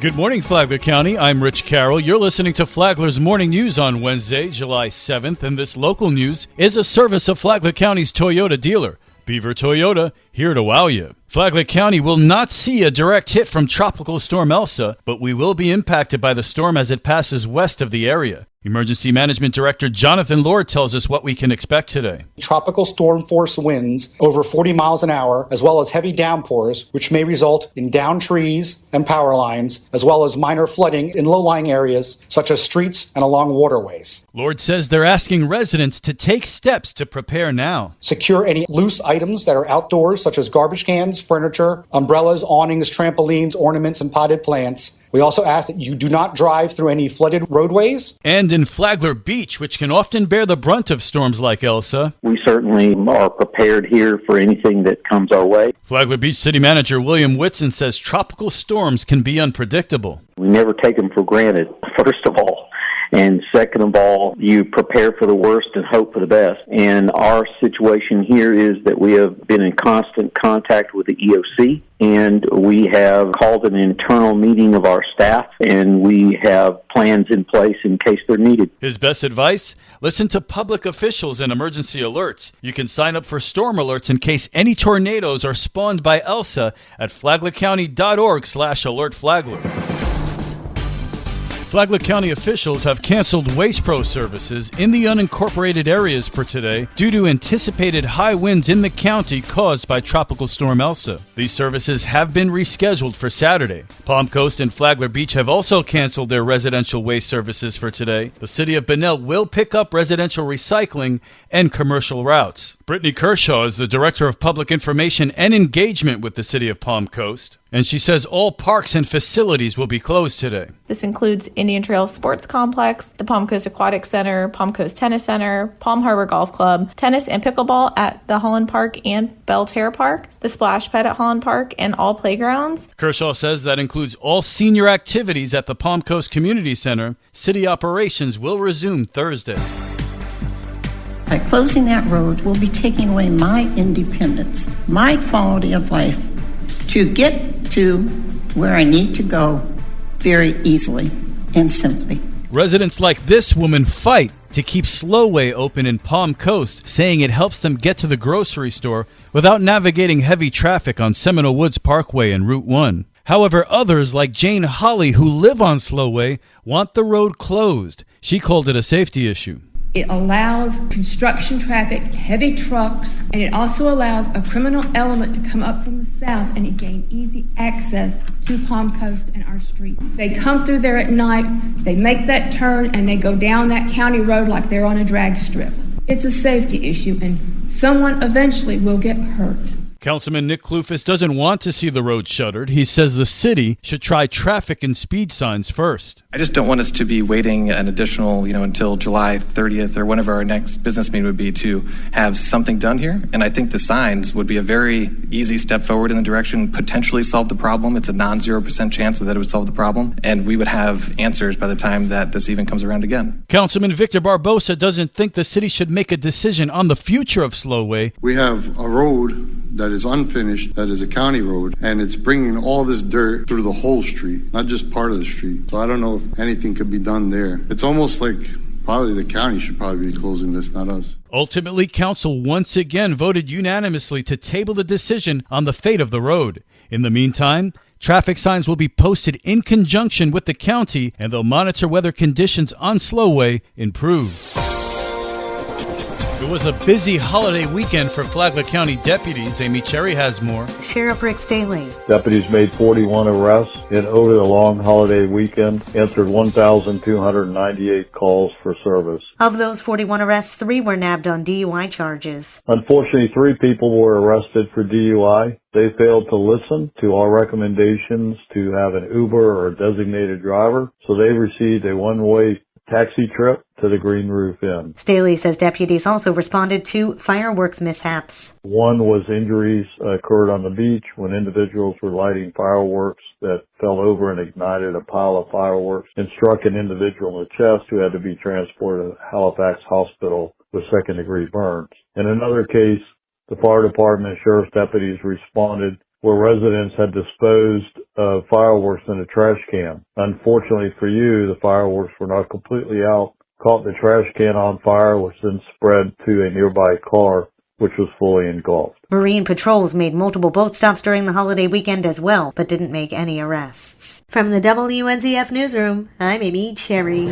Good morning, Flagler County. I'm Rich Carroll. You're listening to Flagler's Morning News on Wednesday, July 7th, and this local news is a service of Flagler County's Toyota dealer, Beaver Toyota, here to wow you. Flagler County will not see a direct hit from Tropical Storm Elsa, but we will be impacted by the storm as it passes west of the area. Emergency Management Director Jonathan Lord tells us what we can expect today. Tropical storm force winds over 40 miles an hour, as well as heavy downpours, which may result in downed trees and power lines, as well as minor flooding in low-lying areas such as streets and along waterways. Lord says they're asking residents to take steps to prepare now. Secure any loose items that are outdoors, such as garbage cans, furniture, umbrellas, awnings, trampolines, ornaments, and potted plants. We also ask that you do not drive through any flooded roadways. And in Flagler Beach, which can often bear the brunt of storms like Elsa. We certainly are prepared here for anything that comes our way. Flagler Beach City Manager William Whitson says tropical storms can be unpredictable. We never take them for granted, first of all. And second of all, you prepare for the worst and hope for the best. And our situation here is that we have been in constant contact with the EOC, and we have called an internal meeting of our staff, and we have plans in place in case they're needed. His best advice? Listen to public officials and emergency alerts. You can sign up for storm alerts in case any tornadoes are spawned by Elsa at flaglercounty.org/alertflagler. Flagler County officials have canceled Waste Pro services in the unincorporated areas for today due to anticipated high winds in the county caused by Tropical Storm Elsa. These services have been rescheduled for Saturday. Palm Coast and Flagler Beach have also canceled their residential waste services for today. The city of Bunnell will pick up residential recycling and commercial routes. Brittany Kershaw is the Director of Public Information and Engagement with the city of Palm Coast, and she says all parks and facilities will be closed today. This includes Indian Trail Sports Complex, the Palm Coast Aquatic Center, Palm Coast Tennis Center, Palm Harbor Golf Club, tennis and pickleball at the Holland Park and Belterre Park, the Splash Pad at Holland Park, and all playgrounds. Kershaw says that includes all senior activities at the Palm Coast Community Center. City operations will resume Thursday. By closing that road, we'll be taking away my independence, my quality of life, to get to where I need to go very easily and simply. Residents like this woman fight to keep Slowway open in Palm Coast, saying it helps them get to the grocery store without navigating heavy traffic on Seminole Woods Parkway and Route 1. However, others like Jane Holly, who live on Slowway, want the road closed. She called it a safety issue. It allows construction traffic, heavy trucks, and it also allows a criminal element to come up from the south and gain easy access to Palm Coast and our street. They come through there at night, they make that turn, and they go down that county road like they're on a drag strip. It's a safety issue, and someone eventually will get hurt. Councilman Nick Kloufis doesn't want to see the road shuttered. He says the city should try traffic and speed signs first. I just don't want us to be waiting an additional, until July 30th or whenever our next business meeting would be to have something done here. And I think the signs would be a very easy step forward in the direction, potentially solve the problem. It's a non-0% chance that it would solve the problem. And we would have answers by the time that this even comes around again. Councilman Victor Barbosa doesn't think the city should make a decision on the future of Slowway. We have a road that is unfinished, that is a county road, and it's bringing all this dirt through the whole street, not just part of the street. So I don't know if anything could be done there. It's almost like probably the county should probably be closing this, not us. Ultimately, council once again voted unanimously to table the decision on the fate of the road. In the meantime, traffic signs will be posted in conjunction with the county, and they'll monitor whether conditions on Slowway improve. It was a busy holiday weekend for Flagler County deputies. Amy Cherry has more. Sheriff Rick Staley. Deputies made 41 arrests over the long holiday weekend, answered 1,298 calls for service. Of those 41 arrests, 3 were nabbed on DUI charges. Unfortunately, 3 people were arrested for DUI. They failed to listen to our recommendations to have an Uber or a designated driver, so they received a one-way taxi trip to the Green Roof Inn. Staley says deputies also responded to fireworks mishaps. One was injuries occurred on the beach when individuals were lighting fireworks that fell over and ignited a pile of fireworks and struck an individual in the chest who had to be transported to Halifax Hospital with second-degree burns. In another case, the fire department and sheriff's deputies responded where residents had disposed of fireworks in a trash can. Unfortunately for you, the fireworks were not completely out, caught the trash can on fire, which then spread to a nearby car, which was fully engulfed. Marine patrols made multiple boat stops during the holiday weekend as well, but didn't make any arrests. From the WNZF Newsroom, I'm Amy Cherry.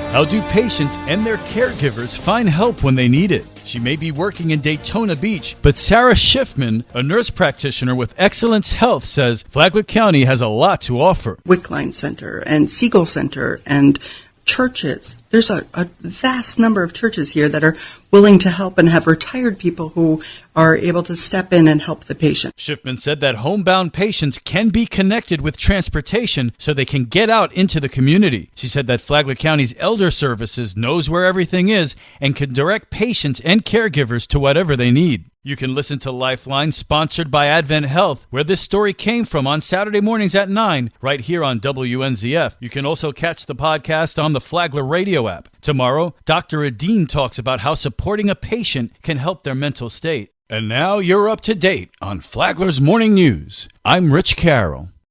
How do patients and their caregivers find help when they need it? She may be working in Daytona Beach, but Sarah Schiffman, a nurse practitioner with Excellence Health, says Flagler County has a lot to offer. Wickline Center and Siegel Center and churches. There's a vast number of churches here that are willing to help and have retired people who are able to step in and help the patient. Schiffman said that homebound patients can be connected with transportation so they can get out into the community. She said that Flagler County's Elder Services knows where everything is and can direct patients and caregivers to whatever they need. You can listen to Lifeline, sponsored by Advent Health, where this story came from, on Saturday mornings at 9, right here on WNZF. You can also catch the podcast on the Flagler radio app. Tomorrow, Dr. Adine talks about how supporting a patient can help their mental state. And now you're up to date on Flagler's Morning News. I'm Rich Carroll.